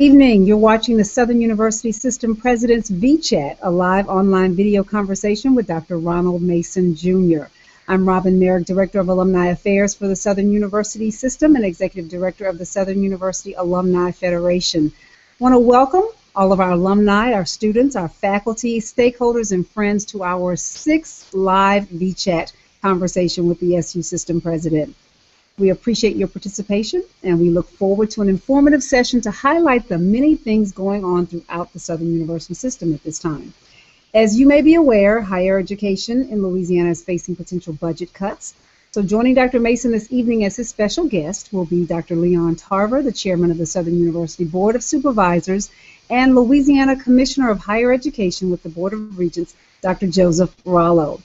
Evening. You're watching the Southern University System President's VChat, a live online video conversation with Dr. Ronald Mason, Jr. I'm Robin Merrick, Director of Alumni Affairs for the Southern University System and Executive Director of the Southern University Alumni Federation. I want to welcome all of our alumni, our students, our faculty, stakeholders, and friends to our 6th live VChat conversation with the SU System President. We appreciate your participation, and we look forward to an informative session to highlight the many things going on throughout the Southern University System at this time. As you may be aware, higher education in Louisiana is facing potential budget cuts. So joining Dr. Mason this evening as his special guest will be Dr. Leon Tarver, the chairman of the Southern University Board of Supervisors, and Louisiana Commissioner of Higher Education with the Board of Regents, Dr. Joseph Rollo.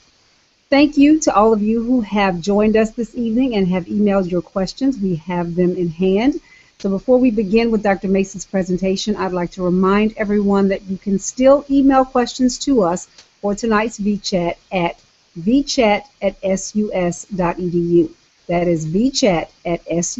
Thank you to all of you who have joined us this evening and have emailed your questions. We have them in hand. So before we begin with Dr. Mason's presentation, I'd like to remind everyone that you can still email questions to us for tonight's VChat at vchat@sus.edu. That is vchat@sus.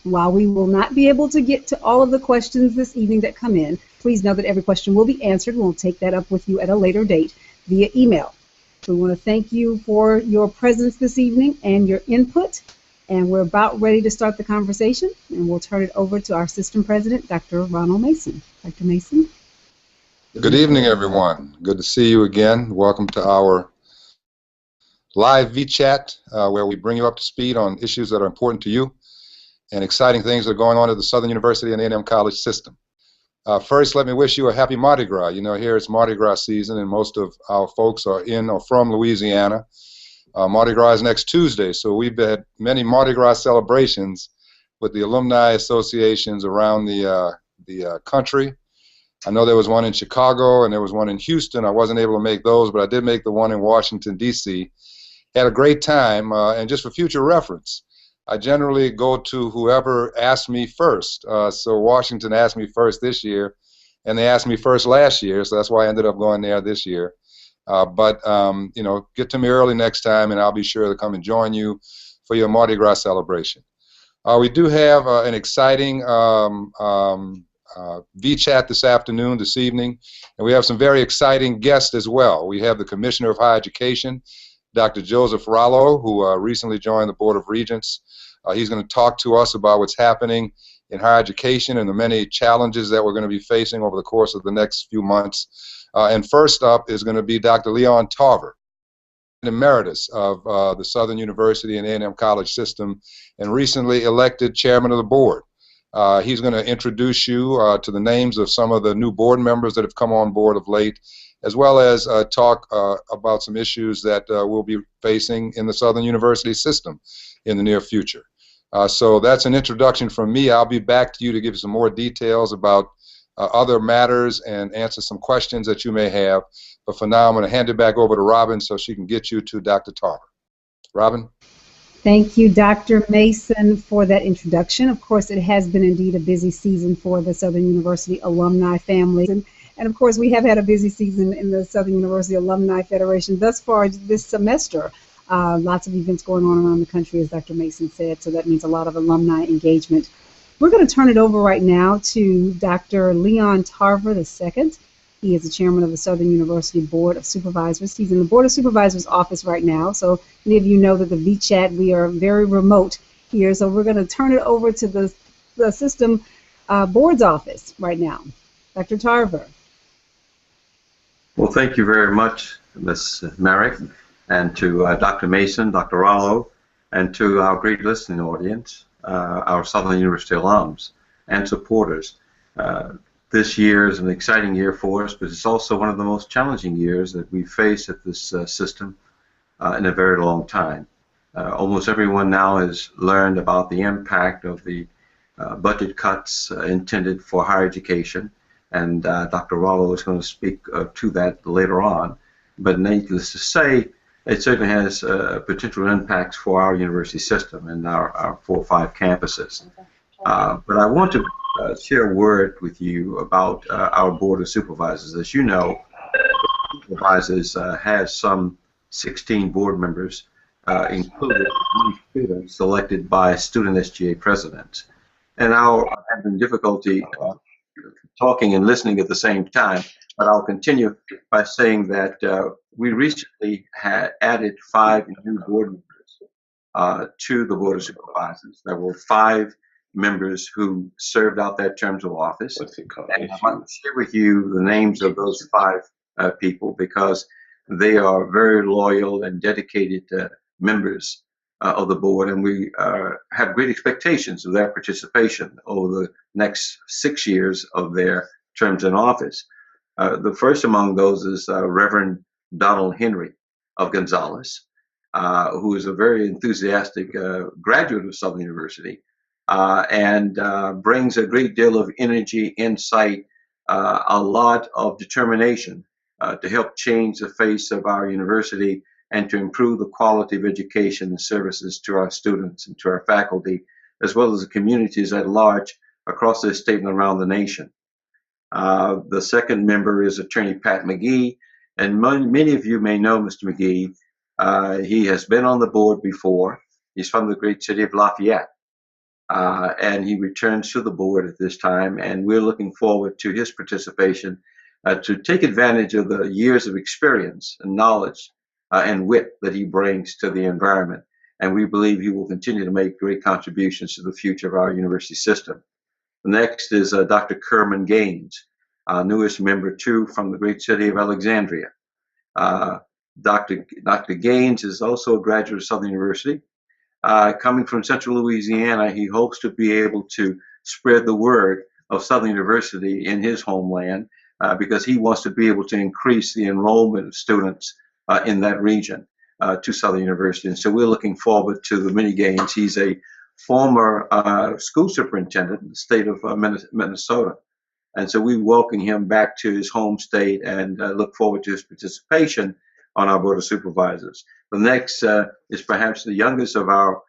While we will not be able to get to all of the questions this evening that come in, please know that every question will be answered. We'll take that up with you at a later date via email. So we want to thank you for your presence this evening and your input. And we're about ready to start the conversation, and we'll turn it over to our system president, Dr. Ronald Mason. Dr. Mason. Good evening, everyone. Good to see you again. Welcome to our live VChat, where we bring you up to speed on issues that are important to you and exciting things that are going on at the Southern University and A&M College system. First, let me wish you a happy Mardi Gras. You know, here it's Mardi Gras season, and most of our folks are in or from Louisiana. Mardi Gras is next Tuesday, so we've had many Mardi Gras celebrations with the alumni associations around the country. I know there was one in Chicago and there was one in Houston. I wasn't able to make those, but I did make the one in Washington, D.C. Had a great time, and just for future reference, I generally go to whoever asked me first. So Washington asked me first this year, and they asked me first last year, so that's why I ended up going there this year. But you know, get to me early next time, and I'll be sure to come and join you for your Mardi Gras celebration. We do have an exciting VChat this afternoon, this evening, and we have some very exciting guests as well. We have the Commissioner of Higher Education, Dr. Joseph Rollo, who recently joined the Board of Regents. He's going to talk to us about what's happening in higher education and the many challenges that we're going to be facing over the course of the next few months. And first up is going to be Dr. Leon Tarver, Emeritus of the Southern University and A&M College system, and recently elected chairman of the board. He's going to introduce you to the names of some of the new board members that have come on board of late, as well as talk about some issues that we'll be facing in the Southern University system in the near future. So that's an introduction from me. I'll be back to you to give you some more details about other matters and answer some questions that you may have. But for now, I'm going to hand it back over to Robin so she can get you to Dr. Tarver. Robin? Thank you, Dr. Mason, for that introduction. Of course, it has been indeed a busy season for the Southern University alumni family. And of course, we have had a busy season in the Southern University Alumni Federation thus far this semester. Lots of events going on around the country, as Dr. Mason said, so that means a lot of alumni engagement. We're going to turn it over right now to Dr. Leon Tarver II. He is the chairman of the Southern University Board of Supervisors. He's in the Board of Supervisors office right now, so many of you know that the VChat, we are very remote here, so we're going to turn it over to the system board's office right now. Dr. Tarver. Well, thank you very much, Ms. Merrick, and to Dr. Mason, Dr. Rollo, and to our great listening audience, our Southern University alums and supporters. This year is an exciting year for us, but it's also one of the most challenging years that we face at this system in a very long time. Almost everyone now has learned about the impact of the budget cuts intended for higher education, and Dr. Rollo is going to speak to that later on. But needless to say, it certainly has potential impacts for our university system and our 4 or 5 campuses. But I want to share a word with you about our Board of Supervisors. As you know, Supervisors has some 16 board members, including one student selected by student SGA presidents. and I'll having difficulty talking and listening at the same time, but I'll continue by saying that we recently had added 5 new board members to the Board of Supervisors. There were 5 members who served out their terms of office. What's it called? And I'd like to share with you the names of those 5 people because they are very loyal and dedicated members of the board, and we have great expectations of their participation over the next 6 years of their terms in office. The first among those is Reverend Donald Henry of Gonzales, who is a very enthusiastic graduate of Southern University and brings a great deal of energy, insight, a lot of determination to help change the face of our university and to improve the quality of education and services to our students and to our faculty, as well as the communities at large across this state and around the nation. The second member is Attorney Pat McGee, and many of you may know Mr. McGee. He has been on the board before. He's from the great city of Lafayette, and he returns to the board at this time, and we're looking forward to his participation to take advantage of the years of experience and knowledge and wit that he brings to the environment. And we believe he will continue to make great contributions to the future of our university system. The next is Dr. Kerman Gaines, newest member too from the great city of Alexandria. Dr. Gaines is also a graduate of Southern University. Coming from Central Louisiana, he hopes to be able to spread the word of Southern University in his homeland because he wants to be able to increase the enrollment of students in that region to Southern University. And so we're looking forward to the many gains. He's a former school superintendent in the state of Minnesota. And so we welcome him back to his home state and look forward to his participation on our Board of Supervisors. The next is perhaps the youngest of our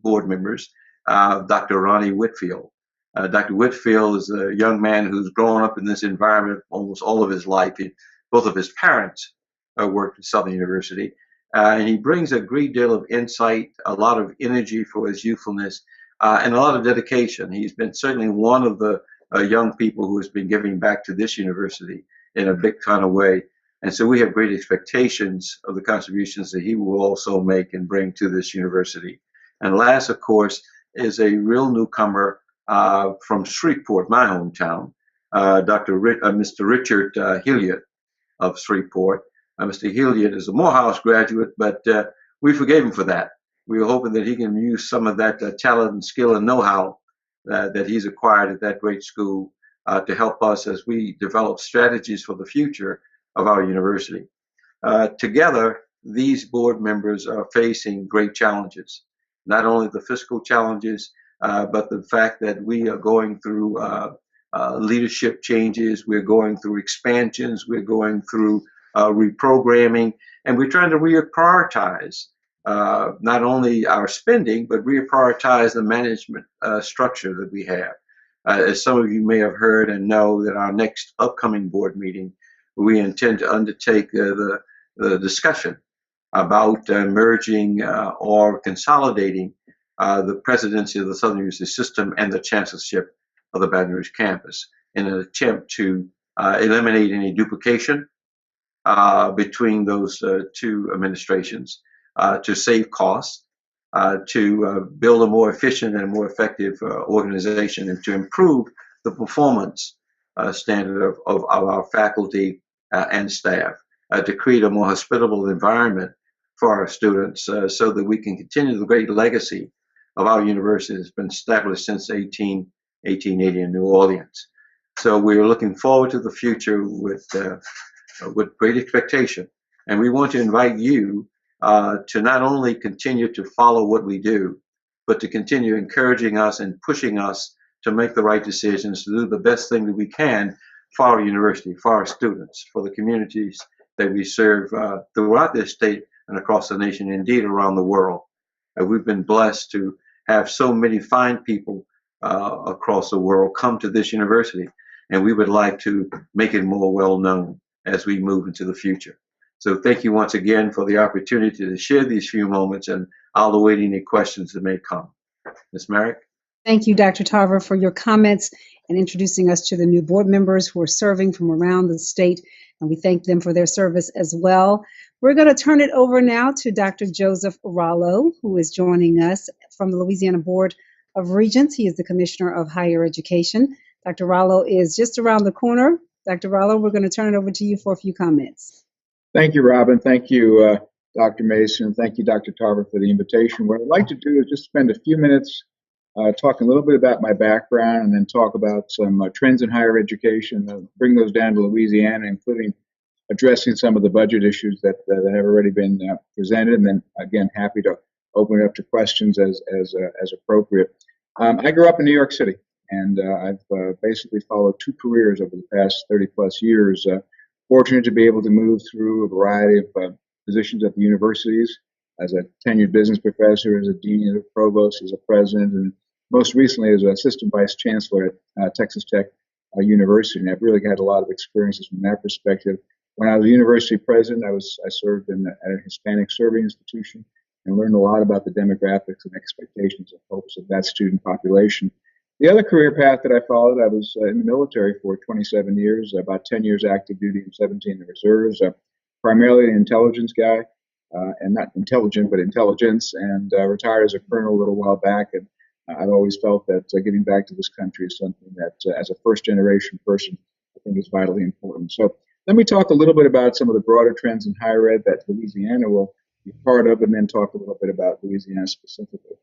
board members, Dr. Ronnie Whitfield. Dr. Whitfield is a young man who's grown up in this environment almost all of his life. Both of his parents worked at Southern University, and he brings a great deal of insight, a lot of energy for his youthfulness, and a lot of dedication. He's been certainly one of the young people who has been giving back to this university in a big kind of way. And so we have great expectations of the contributions that he will also make and bring to this university. And last, of course, is a real newcomer from Shreveport, my hometown, Mr. Richard Hilliard of Shreveport. Mr. Hilliard is a Morehouse graduate, but we forgave him for that. We were hoping that he can use some of that talent and skill and know-how that he's acquired at that great school to help us as we develop strategies for the future of our university. Together, these board members are facing great challenges, not only the fiscal challenges, but the fact that we are going through leadership changes, we're going through expansions, we're going through reprogramming, and we're trying to reprioritize not only our spending, but reprioritize the management structure that we have. As some of you may have heard and know, that our next upcoming board meeting, we intend to undertake the discussion about merging or consolidating the presidency of the Southern University System and the chancellorship of the Baton Rouge campus in an attempt to eliminate any duplication between those two administrations, to save costs, to build a more efficient and more effective organization, and to improve the performance standard of our faculty and staff, to create a more hospitable environment for our students so that we can continue the great legacy of our university that's been established since 1880 in New Orleans. So we're looking forward to the future with great expectation. And we want to invite you to not only continue to follow what we do, but to continue encouraging us and pushing us to make the right decisions, to do the best thing that we can for our university, for our students, for the communities that we serve throughout this state and across the nation, indeed around the world. We've been blessed to have so many fine people across the world come to this university, and we would like to make it more well known as we move into the future. So thank you once again for the opportunity to share these few moments, and I'll await any questions that may come. Ms. Merrick? Thank you, Dr. Tarver, for your comments and introducing us to the new board members who are serving from around the state, and we thank them for their service as well. We're going to turn it over now to Dr. Joseph Rollo, who is joining us from the Louisiana Board of Regents. He is the Commissioner of Higher Education. Dr. Rollo is just around the corner. Dr. Rollo, we're going to turn it over to you for a few comments. Thank you, Robin. Thank you, Dr. Mason. Thank you, Dr. Tarver, for the invitation. What I'd like to do is just spend a few minutes talking a little bit about my background and then talk about some trends in higher education, bring those down to Louisiana, including addressing some of the budget issues that have already been presented. And then, again, happy to open it up to questions as appropriate. I grew up in New York City, and I've basically followed two careers over the past 30 plus years. Fortunate to be able to move through a variety of positions at the universities as a tenured business professor, as a dean, as a provost, as a president, and most recently as assistant vice chancellor at Texas Tech University. And I've really had a lot of experiences from that perspective. When I was a university president, I served at a Hispanic serving institution and learned a lot about the demographics and expectations and hopes of that student population. The other career path that I followed, I was in the military for 27 years, about 10 years active duty and 17 in the reserves, primarily an intelligence guy, and not intelligent, but intelligence, and retired as a colonel a little while back. And I've always felt that giving back to this country is something that, as a first-generation person, I think is vitally important. So let me talk a little bit about some of the broader trends in higher ed that Louisiana will be part of, and then talk a little bit about Louisiana specifically.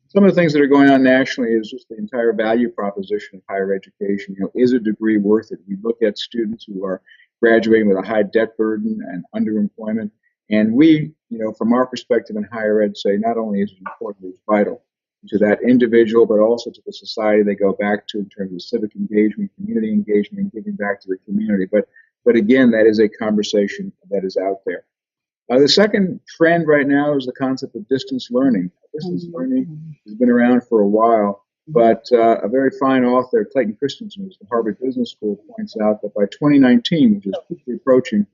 Some of the things that are going on nationally is just the entire value proposition of higher education. Is a degree worth it? We look at students who are graduating with a high debt burden and underemployment, and we, from our perspective in higher ed, say not only is it important, it's vital to that individual, but also to the society they go back to in terms of civic engagement, community engagement, and giving back to the community. But again, that is a conversation that is out there. The second trend right now is the concept of distance learning. Distance learning has been around for a while, but a very fine author, Clayton Christensen, who's the Harvard Business School, points out that by 2019, which is quickly approaching,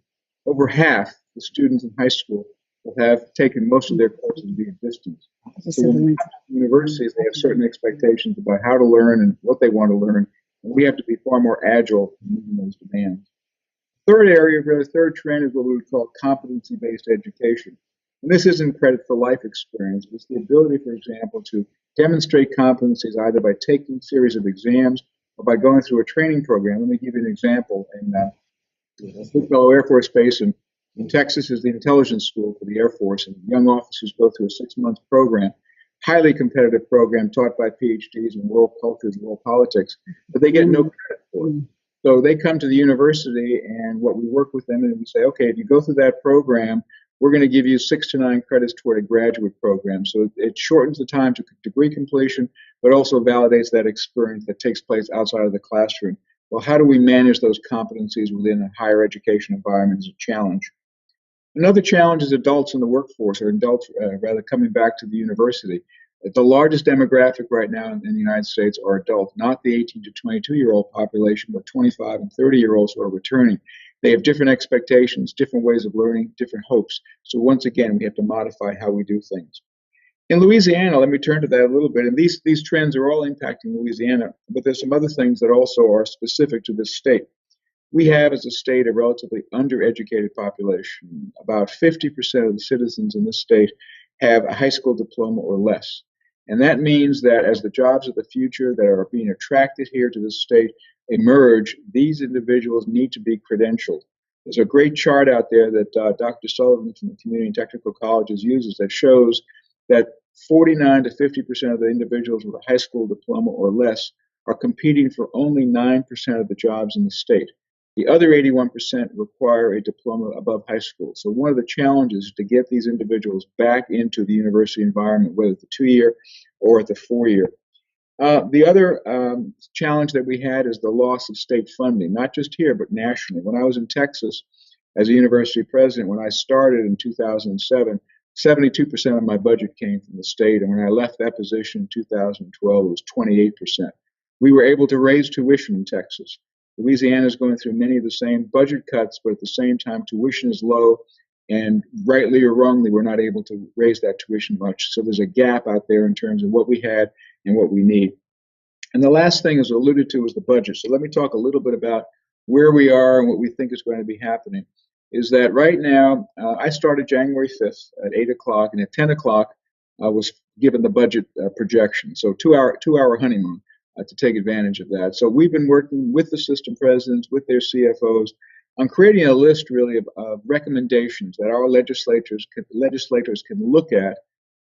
over half the students in high school will have taken most of their courses via distance. So when universities, they have certain expectations about how to learn and what they want to learn, and we have to be far more agile in meeting those demands. Third area, really, third trend is what we would call competency-based education. And this isn't credit for life experience. It's the ability, for example, to demonstrate competencies either by taking a series of exams or by going through a training program. Let me give you an example. In Goodfellow Air Force Base in Texas is the intelligence school for the Air Force, and young officers go through a 6-month program, highly competitive program taught by PhDs in world cultures and world politics, but they get no credit for it. So they come to the university, and what we work with them, and we say, okay, if you go through that program, we're going to give you 6 to 9 credits toward a graduate program. So it shortens the time to degree completion, but also validates that experience that takes place outside of the classroom. Well, how do we manage those competencies within a higher education environment is a challenge. Another challenge is adults in the workforce, or adults rather coming back to the university. The largest demographic right now in the United States are adults, not the 18 to 22-year-old population, but 25 and 30-year-olds who are returning. They have different expectations, different ways of learning, different hopes. So once again, we have to modify how we do things. In Louisiana, let me turn to that a little bit, and these trends are all impacting Louisiana, but there's some other things that also are specific to this state. We have, as a state, a relatively undereducated population. About 50% of the citizens in this state have a high school diploma or less. And that means that as the jobs of the future that are being attracted here to this state emerge, these individuals need to be credentialed. There's a great chart out there that Dr. Sullivan from the Community and Technical Colleges uses that shows that 49 to 50% of the individuals with a high school diploma or less are competing for only 9% of the jobs in the state. The other 81% require a diploma above high school. So one of the challenges is to get these individuals back into the university environment, whether it's the 2-year or at the 4-year. The other challenge that we had is the loss of state funding, not just here, but nationally. When I was in Texas as a university president, when I started in 2007, 72% of my budget came from the state. And when I left that position in 2012, it was 28%. We were able to raise tuition in Texas. Louisiana is going through many of the same budget cuts, but at the same time, tuition is low, and rightly or wrongly, we're not able to raise that tuition much. So there's a gap out there in terms of what we had and what we need. And the last thing, as alluded to, is the budget. So let me talk a little bit about where we are and what we think is going to be happening. Is that right now, I started January 5th at 8 o'clock, and at 10 o'clock, I was given the budget projection. So two-hour honeymoon to take advantage of that. So we've been working with the system presidents, with their CFOs, on creating a list really of recommendations that our legislators can look at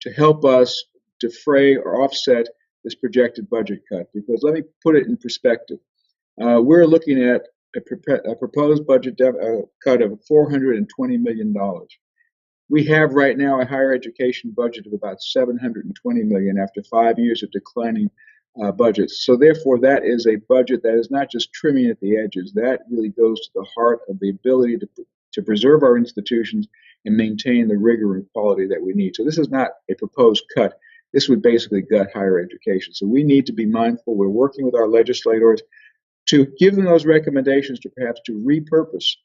to help us defray or offset this projected budget cut. Because let me put it in perspective. We're looking at a proposed budget cut of $420 million. We have right now a higher education budget of about $720 million after 5 years of declining budgets. So therefore, that is a budget that is not just trimming at the edges. That really goes to the heart of the ability to preserve our institutions and maintain the rigor and quality that we need. So this is not a proposed cut. This would basically gut higher education. So we need to be mindful. We're working with our legislators to give them those recommendations to perhaps to repurpose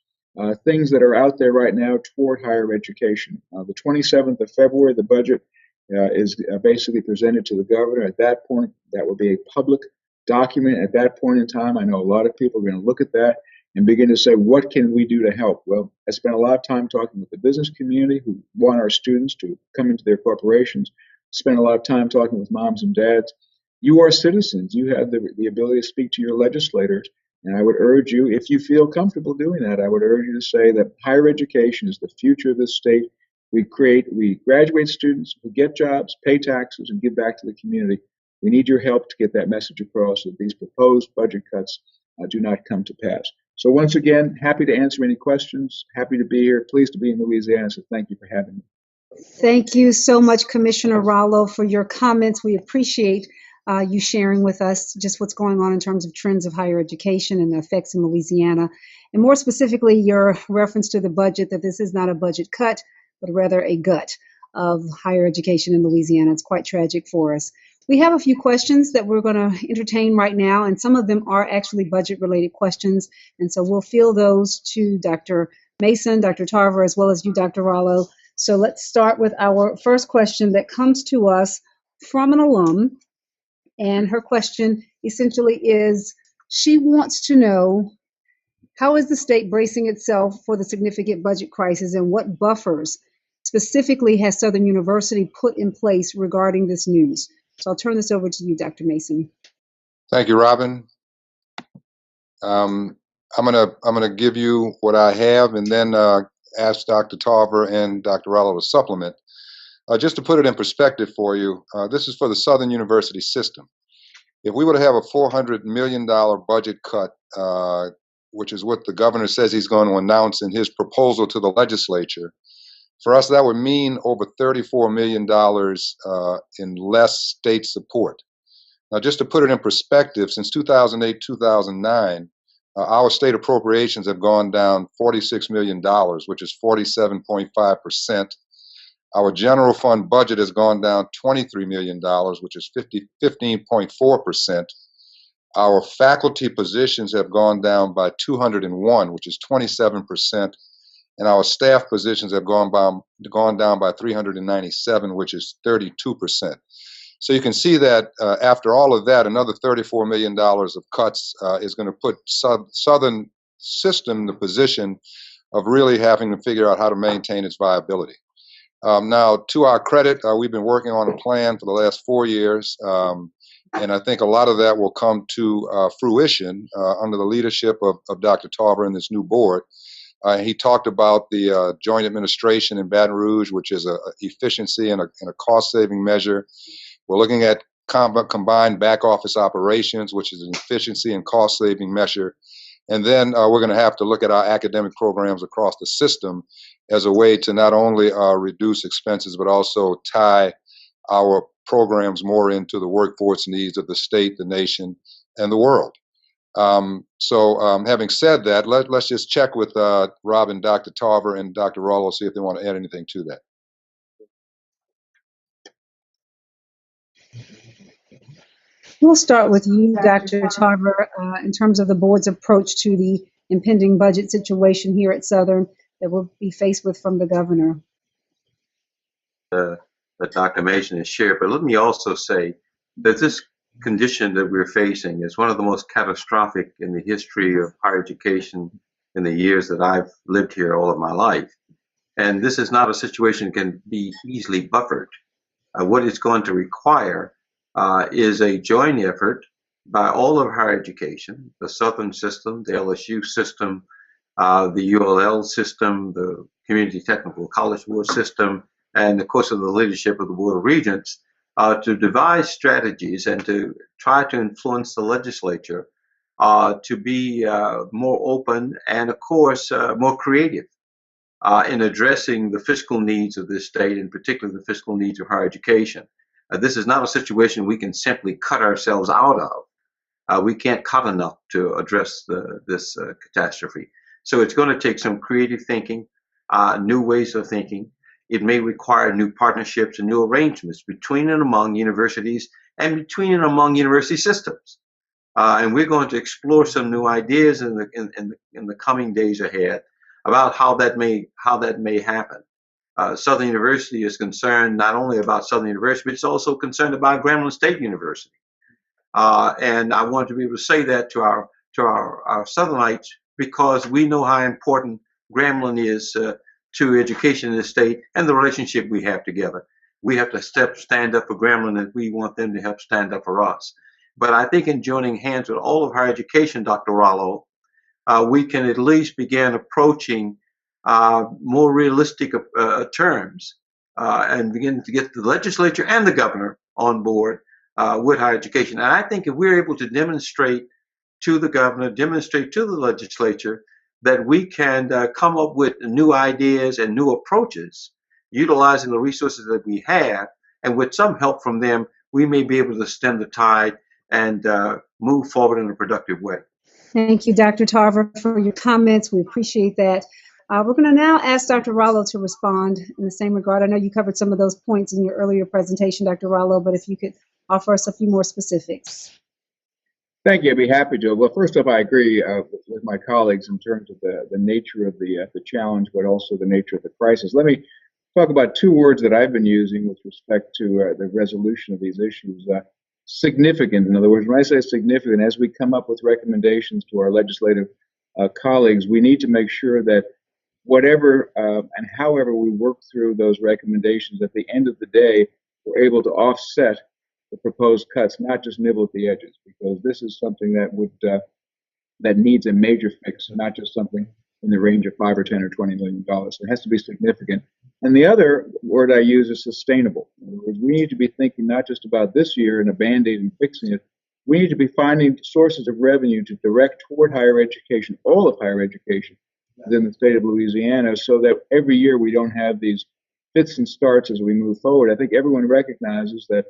things that are out there right now toward higher education. The 27th of February, the budget is basically presented to the governor. At that point, that will be a public document. At that point in time, I know a lot of people are going to look at that and begin to say, what can we do to help? Well, I spent a lot of time talking with the business community who want our students to come into their corporations. Spent a lot of time talking with moms and dads. You are citizens. You have the ability to speak to your legislators. And I would urge you, if you feel comfortable doing that, I would urge you to say that higher education is the future of this state. We graduate students who get jobs, pay taxes, and give back to the community. We need your help to get that message across that these proposed budget cuts do not come to pass. So once again, happy to answer any questions. Happy to be here. Pleased to be in Louisiana. So thank you for having me. Thank you so much, Commissioner Rollo, for your comments. We appreciate you sharing with us just what's going on in terms of trends of higher education and the effects in Louisiana. And more specifically, your reference to the budget, that this is not a budget cut, but rather a gut of higher education in Louisiana. It's quite tragic for us. We have a few questions that we're going to entertain right now, and some of them are actually budget-related questions. And so we'll field those to Dr. Mason, Dr. Tarver, as well as you, Dr. Rollo. So let's start with our first question that comes to us from an alum. And her question essentially is, she wants to know, how is the state bracing itself for the significant budget crisis, and what buffers specifically has Southern University put in place regarding this news? So I'll turn this over to you, Dr. Mason. Thank you, Robin. I'm gonna give you what I have, and then ask Dr. Tarver and Dr. Rollo to supplement. Just to put it in perspective for you, this is for the Southern University system. If we were to have a $400 million budget cut, which is what the governor says he's going to announce in his proposal to the legislature, for us that would mean over $34 million in less state support. Now, just to put it in perspective, since 2008, 2009, our state appropriations have gone down $46 million, which is 47.5%. Our general fund budget has gone down $23 million, which is 15.4%. Our faculty positions have gone down by 201, which is 27%. And our staff positions have gone down by 397, which is 32%. So you can see that after all of that, another $34 million of cuts is going to put Southern system in the position of really having to figure out how to maintain its viability. Now, to our credit, we've been working on a plan for the last 4 years, and I think a lot of that will come to fruition under the leadership of Dr. Tarver and this new board. He talked about the joint administration in Baton Rouge, which is an efficiency and a cost-saving measure. We're looking at combined back office operations, which is an efficiency and cost-saving measure. And then we're going to have to look at our academic programs across the system as a way to not only reduce expenses, but also tie our programs more into the workforce needs of the state, the nation, and the world. Having said that, let's just check with Robin, Dr. Tarver, and Dr. Rollo, see if they want to add anything to that. We'll start with you, Dr. Tarver, in terms of the board's approach to the impending budget situation here at Southern that we'll be faced with from the governor. That Dr. Mason has shared, but let me also say that this condition that we're facing is one of the most catastrophic in the history of higher education in the years that I've lived here all of my life. And this is not a situation that can be easily buffered. What it's going to require is a joint effort by all of higher education, the Southern system, the LSU system, the ULL system, the Community Technical College Board system, and of course of the leadership of the Board of Regents, to devise strategies and to try to influence the legislature to be more open and of course more creative in addressing the fiscal needs of this state, and particularly the fiscal needs of higher education. This is not a situation we can simply cut ourselves out of. We can't cut enough to address this catastrophe. So it's going to take some creative thinking, new ways of thinking. It may require new partnerships and new arrangements between and among universities and between and among university systems. And we're going to explore some new ideas in the coming days ahead about how that may happen. Southern University is concerned not only about Southern University, but it's also concerned about Grambling State University. And I want to be able to say that to our Southernites, because we know how important Grambling is to education in the state and the relationship we have together. We have to stand up for Grambling, and we want them to help stand up for us. But I think in joining hands with all of higher education, Dr. Rollo, we can at least begin approaching more realistic terms and begin to get the legislature and the governor on board with higher education. And I think if we're able to demonstrate to the governor, demonstrate to the legislature that we can come up with new ideas and new approaches, utilizing the resources that we have, and with some help from them, we may be able to stem the tide and move forward in a productive way. Thank you, Dr. Tarver, for your comments. We appreciate that. We're going to now ask Dr. Rollo to respond in the same regard. I know you covered some of those points in your earlier presentation, Dr. Rollo, but if you could offer us a few more specifics. Thank you. I'd be happy to. Well, first off, I agree with my colleagues in terms of the nature of the challenge, but also the nature of the crisis. Let me talk about two words that I've been using with respect to the resolution of these issues. Significant. In other words, when I say significant, as we come up with recommendations to our legislative colleagues, we need to make sure that whatever and however we work through those recommendations, at the end of the day, we're able to offset the proposed cuts, not just nibble at the edges, because this is something that would that needs a major fix, and not just something in the range of $5 or $10 or $20 million. So it has to be significant. And the other word I use is sustainable. In other words, we need to be thinking not just about this year and a Band-Aid and fixing it. We need to be finding sources of revenue to direct toward higher education, all of higher education within the state of Louisiana, so that every year we don't have these fits and starts as we move forward. I think everyone recognizes that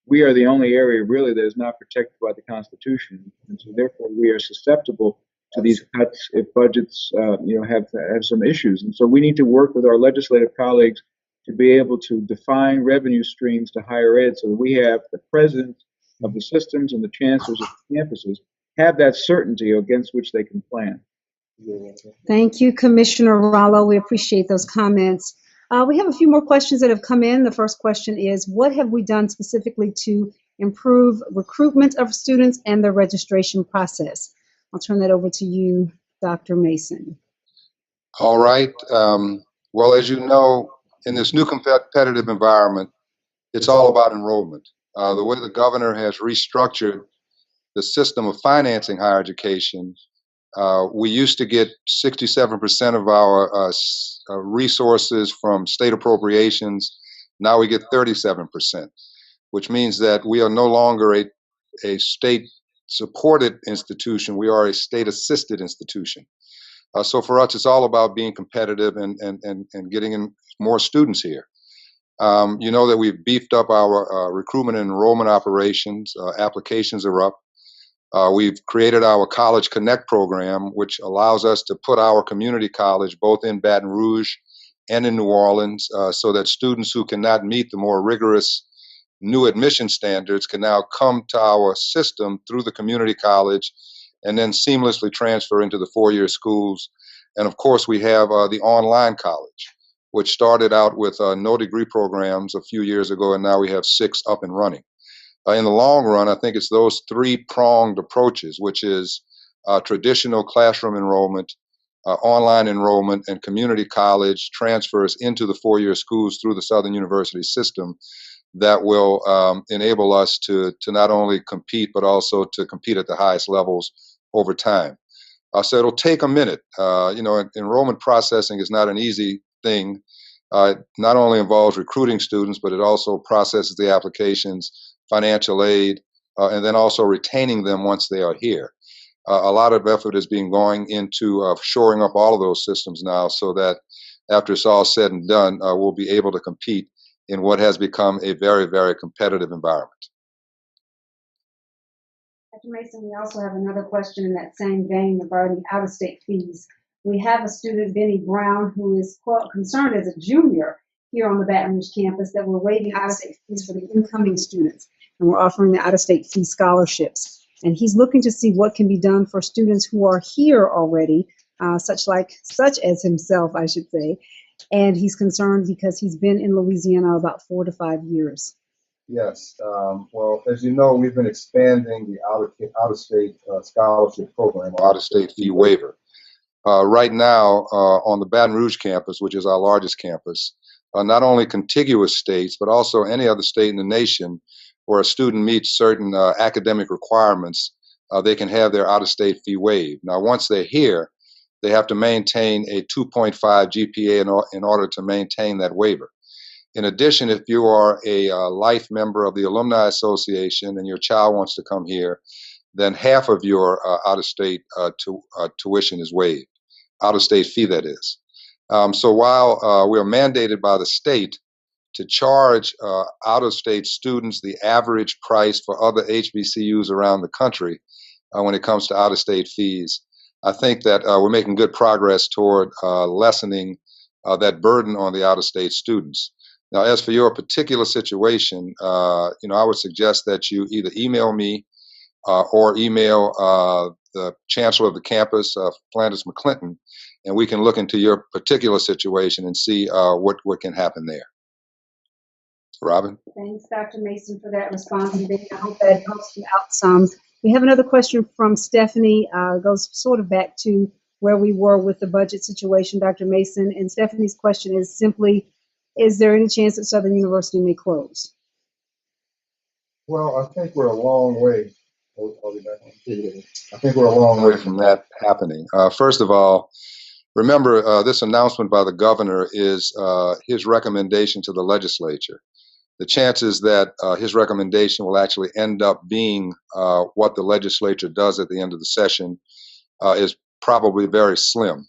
we are the only area really that is not protected by the Constitution, and so therefore we are susceptible to these cuts if budgets, have some issues. And so we need to work with our legislative colleagues to be able to define revenue streams to higher ed, so that we have the presidents of the systems and the chancellors of the campuses have that certainty against which they can plan. Thank you, Commissioner Rollo. We appreciate those comments. We have a few more questions that have come in. The first question is, what have we done specifically to improve recruitment of students and the registration process? I'll turn that over to you, Dr. Mason. All right. Well, as you know, in this new competitive environment, it's all about enrollment. The way the governor has restructured the system of financing higher education, we used to get 67% of our resources from state appropriations. Now we get 37%, which means that we are no longer a state-supported institution. We are a state-assisted institution. So for us, it's all about being competitive and getting in more students here. You know that we've beefed up our recruitment and enrollment operations. Applications are up. We've created our College Connect program, which allows us to put our community college both in Baton Rouge and in New Orleans, so that students who cannot meet the more rigorous new admission standards can now come to our system through the community college and then seamlessly transfer into the four-year schools. And of course, we have the online college, which started out with no degree programs a few years ago, and now we have 6 up and running. In the long run, I think it's those three-pronged approaches, which is traditional classroom enrollment, online enrollment, and community college transfers into the four-year schools through the Southern University system that will enable us to not only compete, but also to compete at the highest levels over time. So it'll take a minute. Enrollment processing is not an easy thing. It not only involves recruiting students, but it also processes the applications, financial aid, and then also retaining them once they are here. A lot of effort is being going into shoring up all of those systems now so that after it's all said and done, we'll be able to compete in what has become a very, very competitive environment. Dr. Mason, we also have another question in that same vein regarding out-of-state fees. We have a student, Benny Brown, who is concerned as a junior here on the Baton Rouge campus that we're waiving out-of-state fees for the incoming students, and we're offering the out-of-state fee scholarships. And he's looking to see what can be done for students who are here already, such as himself, I should say. And he's concerned because he's been in Louisiana about 4 to 5 years. Yes. Well, as you know, we've been expanding the out-of-state scholarship program, or out-of-state fee waiver. Right now, on the Baton Rouge campus, which is our largest campus, not only contiguous states, but also any other state in the nation where a student meets certain academic requirements, they can have their out-of-state fee waived. Now, once they're here, they have to maintain a 2.5 GPA in order to maintain that waiver. In addition, if you are a life member of the Alumni Association and your child wants to come here, then half of your out-of-state tuition is waived, out-of-state fee, that is. So while we are mandated by the state to charge out-of-state students the average price for other HBCUs around the country when it comes to out-of-state fees, I think that we're making good progress toward lessening that burden on the out-of-state students. Now, as for your particular situation, I would suggest that you either email me or email the chancellor of the campus, Flanders McClinton, and we can look into your particular situation and see what can happen there. Robin? Thanks, Dr. Mason, for that response. And I hope that helps you out some. We have another question from Stephanie. Goes sort of back to where we were with the budget situation, Dr. Mason. And Stephanie's question is simply, is there any chance that Southern University may close? Well, I think we're a long way. I think we're a long way from that happening. First of all, remember, this announcement by the governor is his recommendation to the legislature. The chances that his recommendation will actually end up being what the legislature does at the end of the session is probably very slim.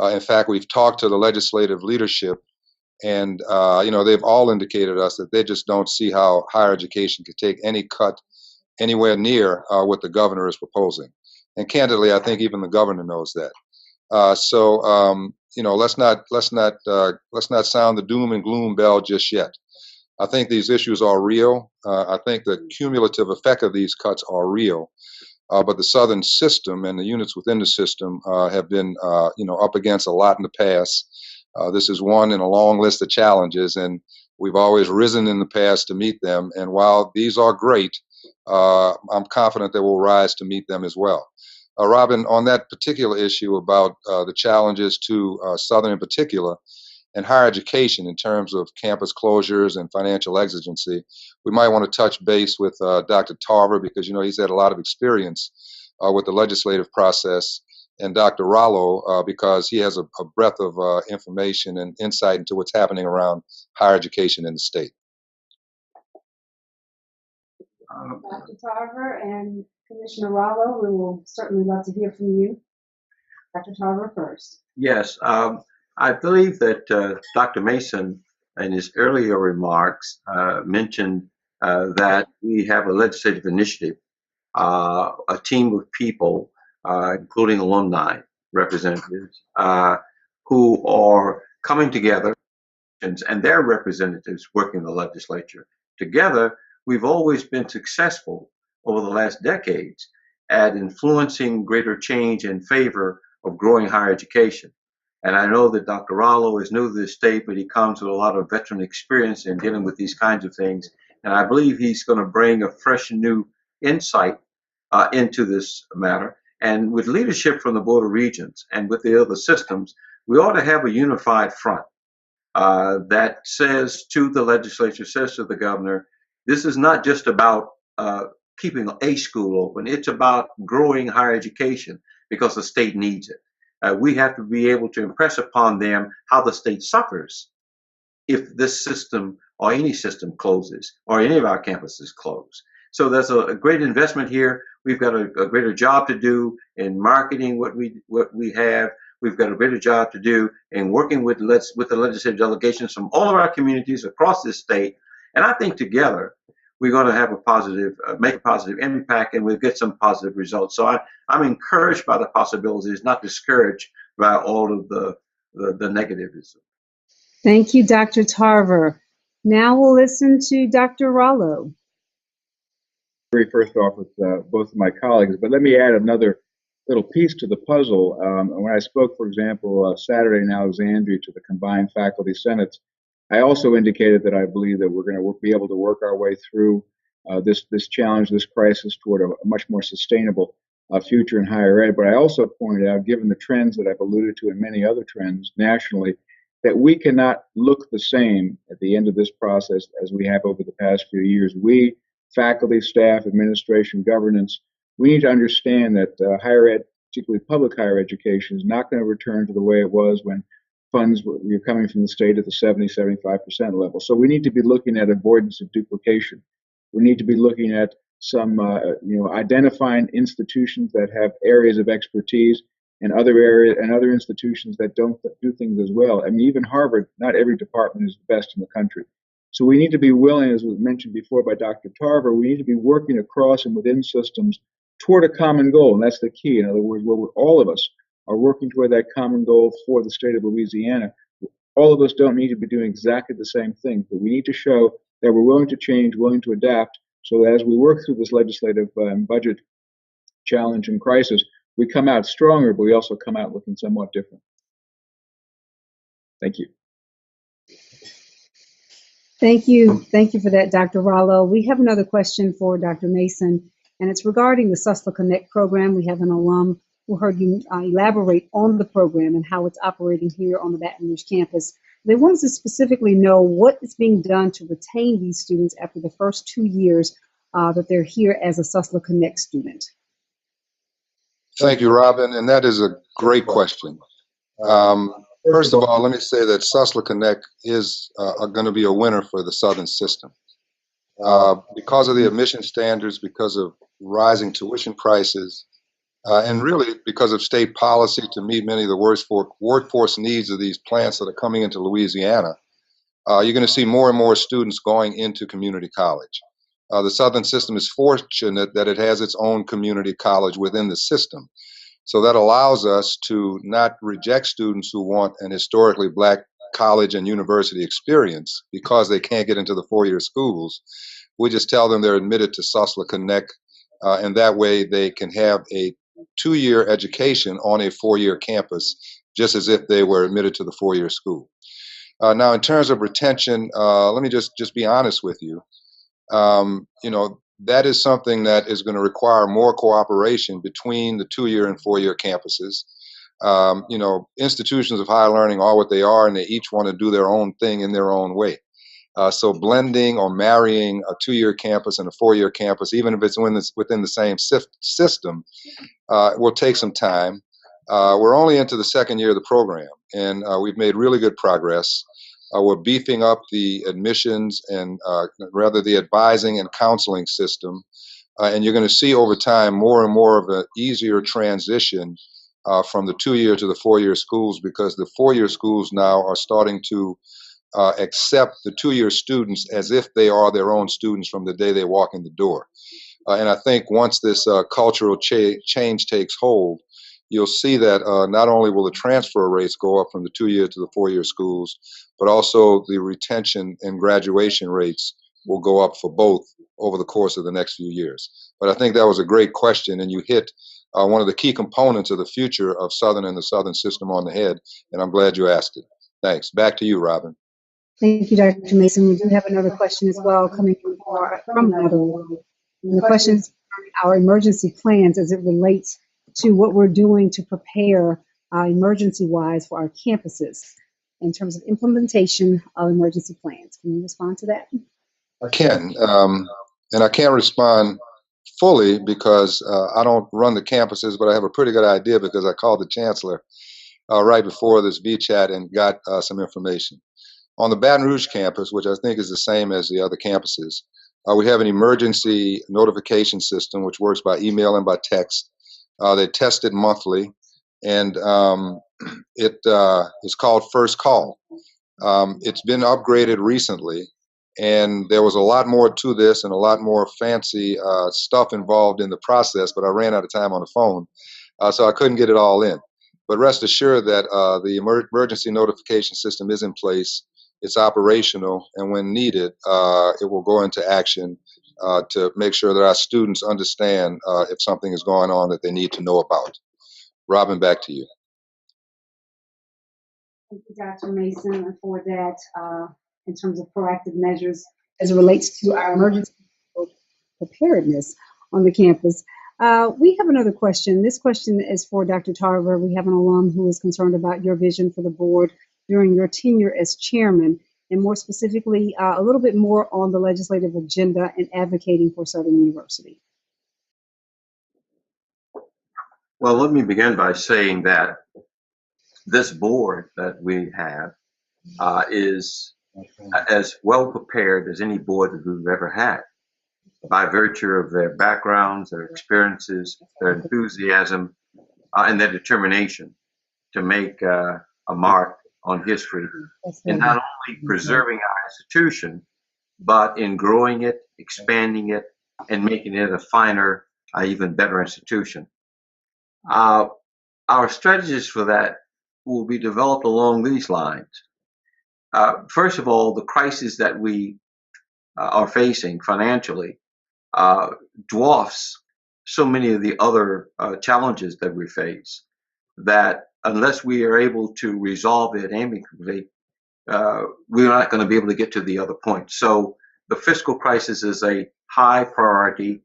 In fact, we've talked to the legislative leadership, and they've all indicated to us that they just don't see how higher education could take any cut anywhere near what the governor is proposing. And candidly, I think even the governor knows that. So let's not sound the doom and gloom bell just yet. I think these issues are real. I think the cumulative effect of these cuts are real. But the Southern system and the units within the system have been, up against a lot in the past. This is one in a long list of challenges, and we've always risen in the past to meet them. And while these are great, I'm confident that we'll rise to meet them as well. Robin, on that particular issue about the challenges to Southern in particular, and higher education in terms of campus closures and financial exigency, we might want to touch base with Dr. Tarver, because he's had a lot of experience with the legislative process, and Dr. Rollo, because he has a breadth of information and insight into what's happening around higher education in the state. Dr. Tarver and Commissioner Rollo, we will certainly love to hear from you. Dr. Tarver first. Yes. I believe that Dr. Mason, in his earlier remarks, mentioned that we have a legislative initiative, a team of people, including alumni representatives, who are coming together, and their representatives working in the legislature. Together, we've always been successful over the last decades at influencing greater change in favor of growing higher education. And I know that Dr. Rollo is new to this state, but he comes with a lot of veteran experience in dealing with these kinds of things. And I believe he's going to bring a fresh and new insight into this matter. And with leadership from the Board of Regents and with the other systems, we ought to have a unified front that says to the legislature, says to the governor, this is not just about keeping a school open. It's about growing higher education because the state needs it. We have to be able to impress upon them how the state suffers if this system or any system closes or any of our campuses close. So there's a great investment here. We've got a greater job to do in marketing what we have. We've got a greater job to do in working with the legislative delegations from all of our communities across this state. And I think together we're going to have a positive, make a positive impact, and we'll get some positive results. So I'm encouraged by the possibilities, not discouraged by all of the negativism. Thank you, Dr. Tarver. Now we'll listen to Dr. Rollo. First off with both of my colleagues, but let me add another little piece to the puzzle. When I spoke, for example, Saturday in Alexandria to the combined faculty senates, I also indicated that I believe that we're going to be able to work our way through this challenge, this crisis, toward a much more sustainable future in higher ed. But I also pointed out, given the trends that I've alluded to and many other trends nationally, that we cannot look the same at the end of this process as we have over the past few years. We, faculty, staff, administration, governance, we need to understand that higher ed, particularly public higher education, is not going to return to the way it was when funds were coming from the state at the 70-75% level. So we need to be looking at avoidance of duplication. We need to be looking at some, identifying institutions that have areas of expertise and other institutions that don't do things as well. I mean, even Harvard, not every department is the best in the country. So we need to be willing, as was mentioned before by Dr. Tarver, we need to be working across and within systems toward a common goal, and that's the key. In other words, where all of us are working toward that common goal for the state of Louisiana. All of us don't need to be doing exactly the same thing, but we need to show that we're willing to change, willing to adapt, so that as we work through this legislative budget challenge and crisis, we come out stronger, but we also come out looking somewhat different. Thank you. Thank you. Thank you for that, Dr. Rollo. We have another question for Dr. Mason, and it's regarding the SUSLA Connect program. We have an alum who heard you elaborate on the program and how it's operating here on the Baton Rouge campus. They wanted to specifically know what is being done to retain these students after the first 2 years that they're here as a SUSLA Connect student. Thank you, Robin, and that is a great question. First of all, let me say that SUSLA Connect is going to be a winner for the Southern system. Because of the admission standards, because of rising tuition prices, and really because of state policy to meet many of the workforce needs of these plants that are coming into Louisiana, you're going to see more and more students going into community college. The Southern system is fortunate that it has its own community college within the system. So that allows us to not reject students who want an historically black college and university experience because they can't get into the four-year schools. We just tell them they're admitted to SUSLA Connect, and that way they can have a 2-year education on a 4-year campus, just as if they were admitted to the 4-year school. Now, in terms of retention, let me just be honest with you. That is something that is going to require more cooperation between the 2-year and 4-year campuses. Institutions of higher learning are what they are, and they each want to do their own thing in their own way. So blending or marrying a 2-year campus and a 4-year campus, even if it's within the same system, will take some time. We're only into the 2nd year of the program, and we've made really good progress. We're beefing up the admissions and rather the advising and counseling system. And you're going to see over time more and more of an easier transition from the 2-year to the 4-year schools, because the 4-year schools now are starting to accept the 2-year students as if they are their own students from the day they walk in the door. And I think once this cultural change takes hold, you'll see that not only will the transfer rates go up from the 2-year to the 4-year schools, but also the retention and graduation rates will go up for both over the course of the next few years. But I think that was a great question, and you hit one of the key components of the future of Southern and the Southern system on the head, and I'm glad you asked it. Thanks. Back to you, Robin. Thank you, Dr. Mason. We do have another question as well coming from Ronald. And the question is our emergency plans as it relates to what we're doing to prepare emergency-wise for our campuses in terms of implementation of emergency plans. Can you respond to that? I can, and I can't respond fully because I don't run the campuses, but I have a pretty good idea because I called the chancellor right before this VChat and got some information. On the Baton Rouge campus, which I think is the same as the other campuses, we have an emergency notification system which works by email and by text. They test it monthly, and it is called First Call. It's been upgraded recently, and there was a lot more to this and a lot more fancy stuff involved in the process, but I ran out of time on the phone, so I couldn't get it all in. But rest assured that the emergency notification system is in place. It's operational, and when needed, it will go into action to make sure that our students understand if something is going on that they need to know about. Robin, back to you. Thank you, Dr. Mason, for that in terms of proactive measures as it relates to our emergency preparedness on the campus. We have another question. This question is for Dr. Tarver. We have an alum who is concerned about your vision for the board during your tenure as chairman, and more specifically, a little bit more on the legislative agenda and advocating for Southern University. Well, let me begin by saying that this board that we have is as well prepared as any board that we've ever had, by virtue of their backgrounds, their experiences, their enthusiasm, and their determination to make a mark on history in not only preserving our institution, but in growing it, expanding it, and making it a finer, even better institution. Our strategies for that will be developed along these lines. First of all, the crisis that we are facing financially dwarfs so many of the other challenges that we face, that unless we are able to resolve it amicably, we're not going to be able to get to the other point. So the fiscal crisis is a high priority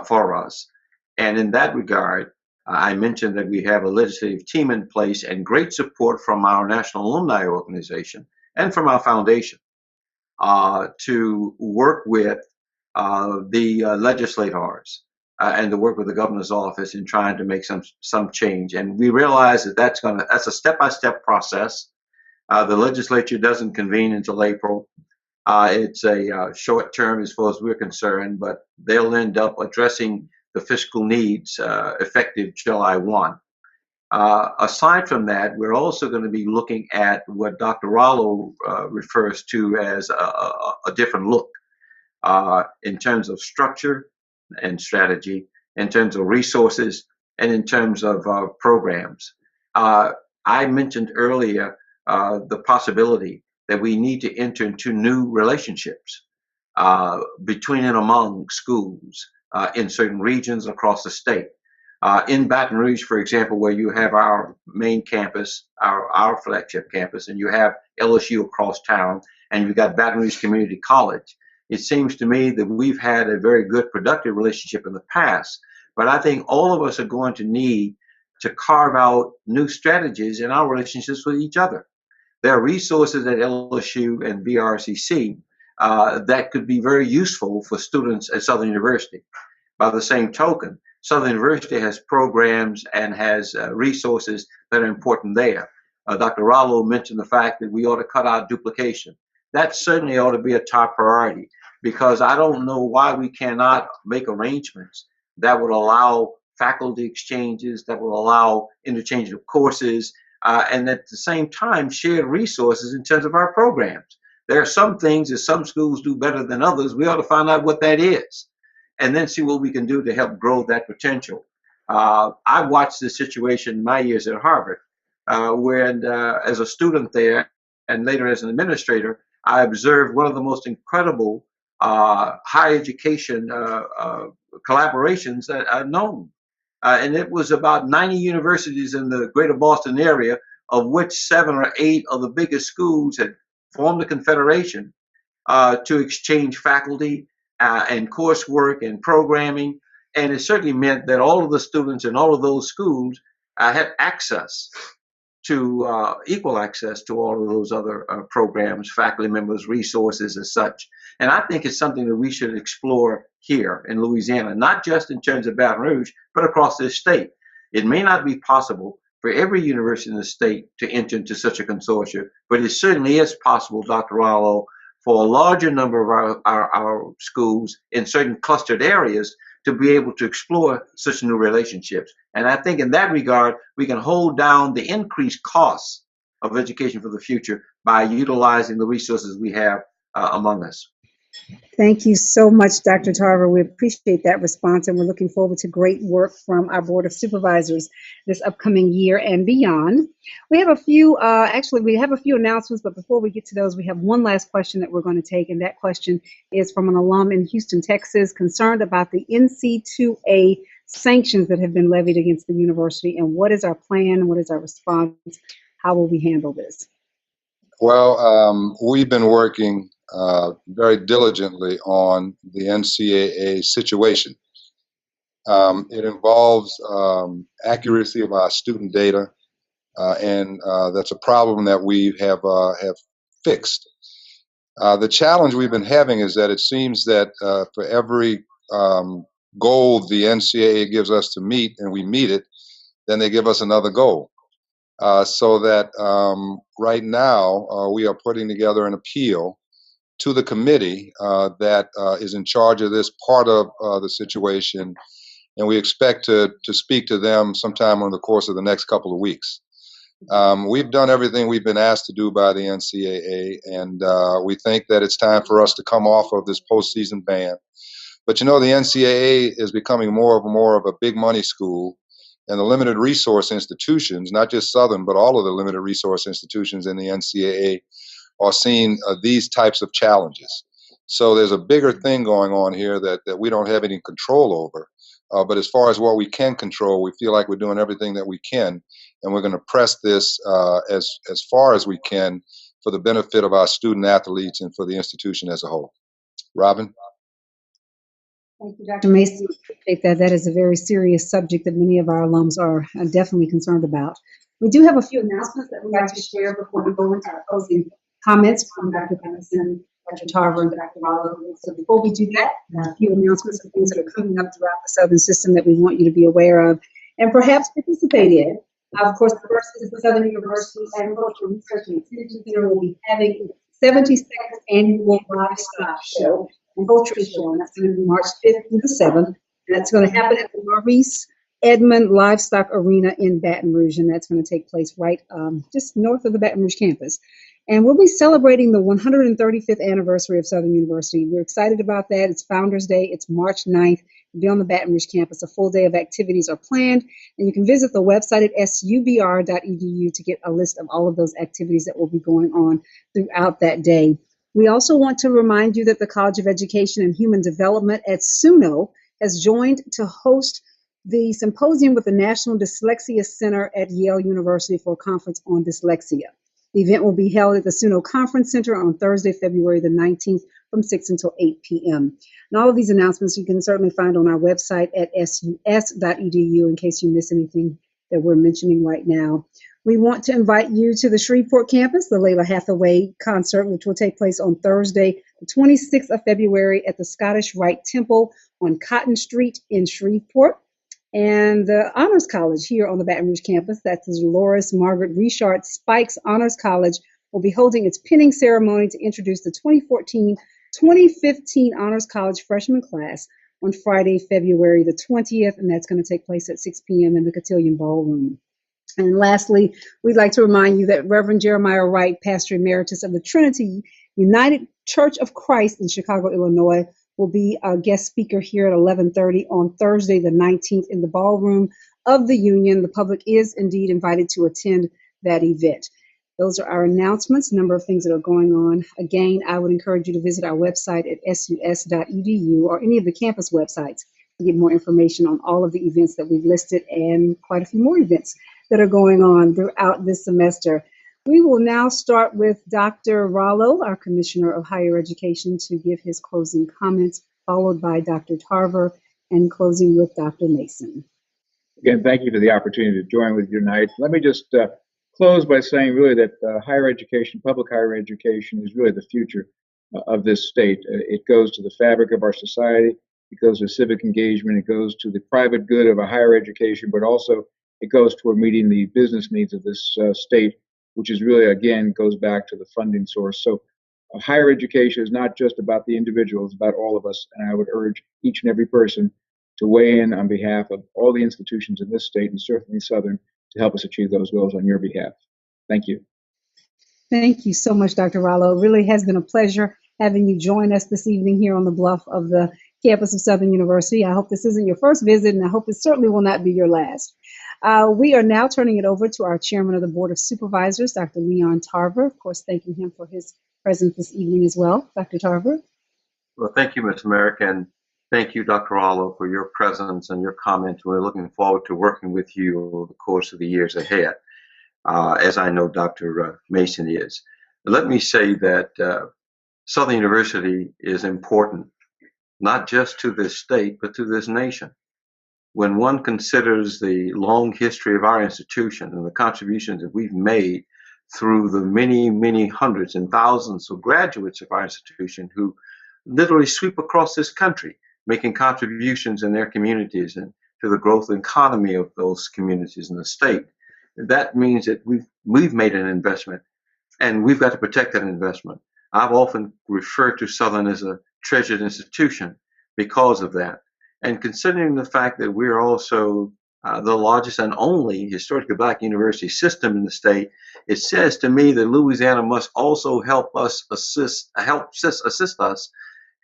for us. And in that regard, I mentioned that we have a legislative team in place and great support from our National Alumni Organization and from our foundation to work with the legislators and to work with the governor's office in trying to make some change. And we realize that that's a step-by-step process. The legislature doesn't convene until April. It's a short term as far as we're concerned, but they'll end up addressing the fiscal needs effective July 1. Aside from that, we're also going to be looking at what Dr. Rollo refers to as a different look in terms of structure and strategy, in terms of resources, and in terms of programs. I mentioned earlier the possibility that we need to enter into new relationships between and among schools in certain regions across the state. In Baton Rouge, for example, where you have our main campus, our flagship campus, and you have LSU across town, and you've got Baton Rouge Community College, it seems to me that we've had a very good, productive relationship in the past. But I think all of us are going to need to carve out new strategies in our relationships with each other. There are resources at LSU and BRCC that could be very useful for students at Southern University. By the same token, Southern University has programs and has resources that are important there. Dr. Rollo mentioned the fact that we ought to cut out duplication. That certainly ought to be a top priority, because I don't know why we cannot make arrangements that would allow faculty exchanges, that will allow interchange of courses, and at the same time shared resources in terms of our programs. There are some things that some schools do better than others. We ought to find out what that is, and then see what we can do to help grow that potential. I watched this situation in my years at Harvard, when as a student there and later as an administrator, I observed one of the most incredible higher education collaborations that I've known. And it was about 90 universities in the greater Boston area, of which 7 or 8 of the biggest schools had formed a confederation to exchange faculty and coursework and programming. And it certainly meant that all of the students in all of those schools had access to equal access to all of those other programs, faculty members, resources, as such. And I think it's something that we should explore here in Louisiana, not just in terms of Baton Rouge, but across this state. It may not be possible for every university in the state to enter into such a consortium, but it certainly is possible, Dr. Rallo, for a larger number of our schools in certain clustered areas to be able to explore such new relationships. And I think in that regard, we can hold down the increased costs of education for the future by utilizing the resources we have among us. Thank you so much, Dr. Tarver. We appreciate that response, and we're looking forward to great work from our Board of Supervisors this upcoming year and beyond. We have a few, we have a few announcements, but before we get to those, we have one last question that we're going to take, and that question is from an alum in Houston, Texas, concerned about the NC2A sanctions that have been levied against the university, and what is our plan, what is our response, how will we handle this? Well, we've been working very diligently on the NCAA situation. It involves accuracy of our student data, and that's a problem that we have fixed. The challenge we've been having is that it seems that for every goal the NCAA gives us to meet, and we meet it, then they give us another goal. So that right now we are putting together an appeal to the committee that is in charge of this part of the situation, and we expect to speak to them sometime in the course of the next couple of weeks. We've done everything we've been asked to do by the NCAA, and we think that it's time for us to come off of this postseason ban. But you know, the NCAA is becoming more of a big money school, and the limited resource institutions, not just Southern, but all of the limited resource institutions in the NCAA are seeing these types of challenges. So there's a bigger thing going on here that we don't have any control over. But as far as what we can control, we feel like we're doing everything that we can, and we're going to press this as far as we can for the benefit of our student athletes and for the institution as a whole. Robin? Thank you, Dr. Mason. I appreciate that. That is a very serious subject that many of our alums are definitely concerned about. We do have a few announcements that we'd like to share before we go into our closing comments from Dr. Mason, Dr. Tarver, and Dr. Rallo. So before we do that, a few announcements of things that are coming up throughout the Southern system that we want you to be aware of and perhaps participate in. Of course, the first is the Southern University Agricultural Research and Extension Center will be having 72nd annual livestock show and poultry show, and that's going to be March 5th through the 7th. And that's going to happen at the Maurice Edmond Livestock Arena in Baton Rouge, and that's going to take place right just north of the Baton Rouge campus. And we'll be celebrating the 135th anniversary of Southern University. We're excited about that. It's Founders Day. It's March 9th. We'll be on the Baton Rouge campus. A full day of activities are planned, and you can visit the website at subr.edu to get a list of all of those activities that will be going on throughout that day. We also want to remind you that the College of Education and Human Development at SUNO has joined to host the symposium with the National Dyslexia Center at Yale University for a conference on dyslexia. The event will be held at the SUNO Conference Center on Thursday, February the 19th from 6 until 8 p.m. And all of these announcements you can certainly find on our website at sus.edu in case you miss anything that we're mentioning right now. We want to invite you to the Shreveport campus, the Layla Hathaway concert, which will take place on Thursday, the 26th of February at the Scottish Rite Temple on Cotton Street in Shreveport. And the Honors College here on the Baton Rouge campus, that's the Dolores Margaret Richard Spikes Honors College, will be holding its pinning ceremony to introduce the 2014-2015 Honors College freshman class on Friday, February the 20th, and that's going to take place at 6 p.m. in the Cotillion Ballroom. And lastly, we'd like to remind you that Reverend Jeremiah Wright, Pastor Emeritus of the Trinity United Church of Christ in Chicago, Illinois, will be a guest speaker here at 11:30 on Thursday, the 19th, in the ballroom of the Union. The public is indeed invited to attend that event. Those are our announcements, a number of things that are going on. Again, I would encourage you to visit our website at sus.edu or any of the campus websites to get more information on all of the events that we've listed and quite a few more events that are going on throughout this semester. We will now start with Dr. Rollo, our Commissioner of Higher Education, to give his closing comments, followed by Dr. Tarver, and closing with Dr. Mason. Again, thank you for the opportunity to join with you tonight. Let me just close by saying really that higher education, public higher education, is really the future of this state. It goes to the fabric of our society. It goes to civic engagement. It goes to the private good of a higher education, but also it goes toward meeting the business needs of this state, which is really, again, goes back to the funding source. So higher education is not just about the individual, it's about all of us. And I would urge each and every person to weigh in on behalf of all the institutions in this state and certainly Southern to help us achieve those goals on your behalf. Thank you. Thank you so much, Dr. Rollo. It really has been a pleasure having you join us this evening here on the bluff of the campus of Southern University. I hope this isn't your first visit, and I hope it certainly will not be your last. We are now turning it over to our chairman of the Board of Supervisors, Dr. Leon Tarver, of course, thanking him for his presence this evening as well. Dr. Tarver. Well, thank you, Ms. Merrick, and thank you, Dr. Rollo, for your presence and your comments. We're looking forward to working with you over the course of the years ahead, as I know Dr. Mason is. Let me say that Southern University is important, not just to this state, but to this nation. When one considers the long history of our institution and the contributions that we've made through the many, many hundreds and thousands of graduates of our institution who literally sweep across this country, making contributions in their communities and to the growth and economy of those communities in the state, that means that we've made an investment, and we've got to protect that investment. I've often referred to Southern as a treasured institution because of that. And considering the fact that we're also the largest and only historically black university system in the state, it says to me that Louisiana must also help us assist us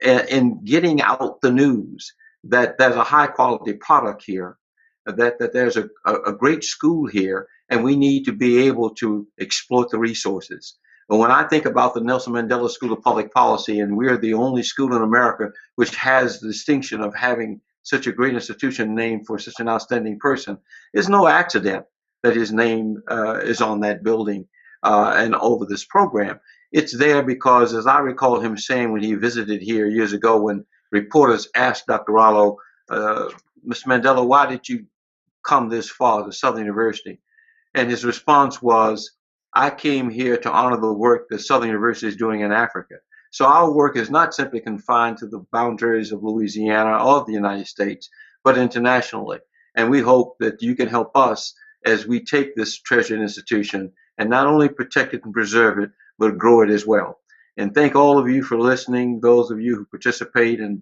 in getting out the news that there's a high quality product here, that there's a great school here, and we need to be able to exploit the resources. But when I think about the Nelson Mandela School of Public Policy, and we're the only school in America which has the distinction of having such a great institution named for such an outstanding person, it's no accident that his name is on that building and over this program. It's there because, as I recall him saying when he visited here years ago, when reporters asked Dr. Rollo, Mr. Mandela, why did you come this far to Southern University? And his response was, I came here to honor the work that Southern University is doing in Africa. So our work is not simply confined to the boundaries of Louisiana or the United States, but internationally. And we hope that you can help us as we take this treasured institution and not only protect it and preserve it, but grow it as well. And thank all of you for listening, those of you who participate and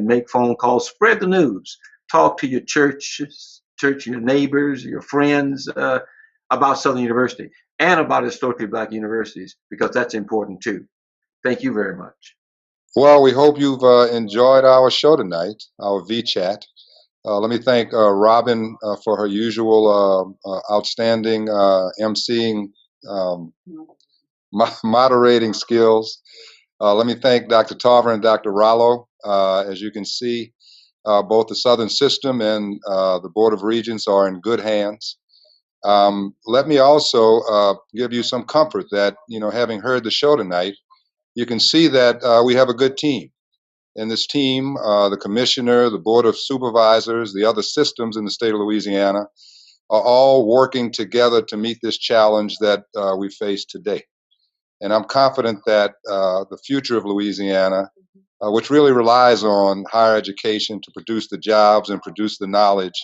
make phone calls. Spread the news. Talk to your church, your neighbors, your friends about Southern University and about historically black universities, because that's important too. Thank you very much. Well, we hope you've enjoyed our show tonight, our VChat. Let me thank Robin for her usual outstanding emceeing, moderating skills. Let me thank Dr. Tarver and Dr. Rollo. As you can see, both the Southern System and the Board of Regents are in good hands. Let me also give you some comfort that, having heard the show tonight, you can see that we have a good team. And this team, the commissioner, the board of supervisors, the other systems in the state of Louisiana, are all working together to meet this challenge that we face today. And I'm confident that the future of Louisiana, which really relies on higher education to produce the jobs and produce the knowledge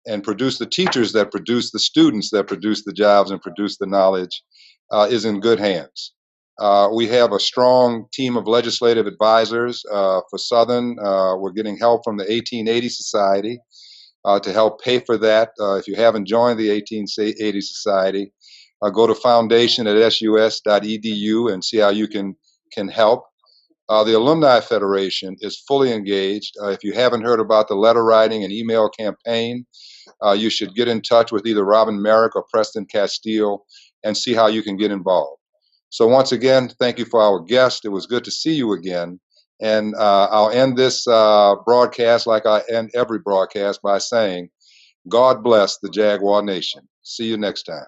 and produce the teachers that produce the students that produce the jobs and produce the knowledge, is in good hands. We have a strong team of legislative advisors for Southern. We're getting help from the 1880 Society to help pay for that. If you haven't joined the 1880 Society, go to foundation@sus.edu and see how you can help. The Alumni Federation is fully engaged. If you haven't heard about the letter writing and email campaign, you should get in touch with either Robin Merrick or Preston Castile and see how you can get involved. So once again, thank you for our guest. It was good to see you again. And I'll end this broadcast like I end every broadcast by saying, God bless the Jaguar Nation. See you next time.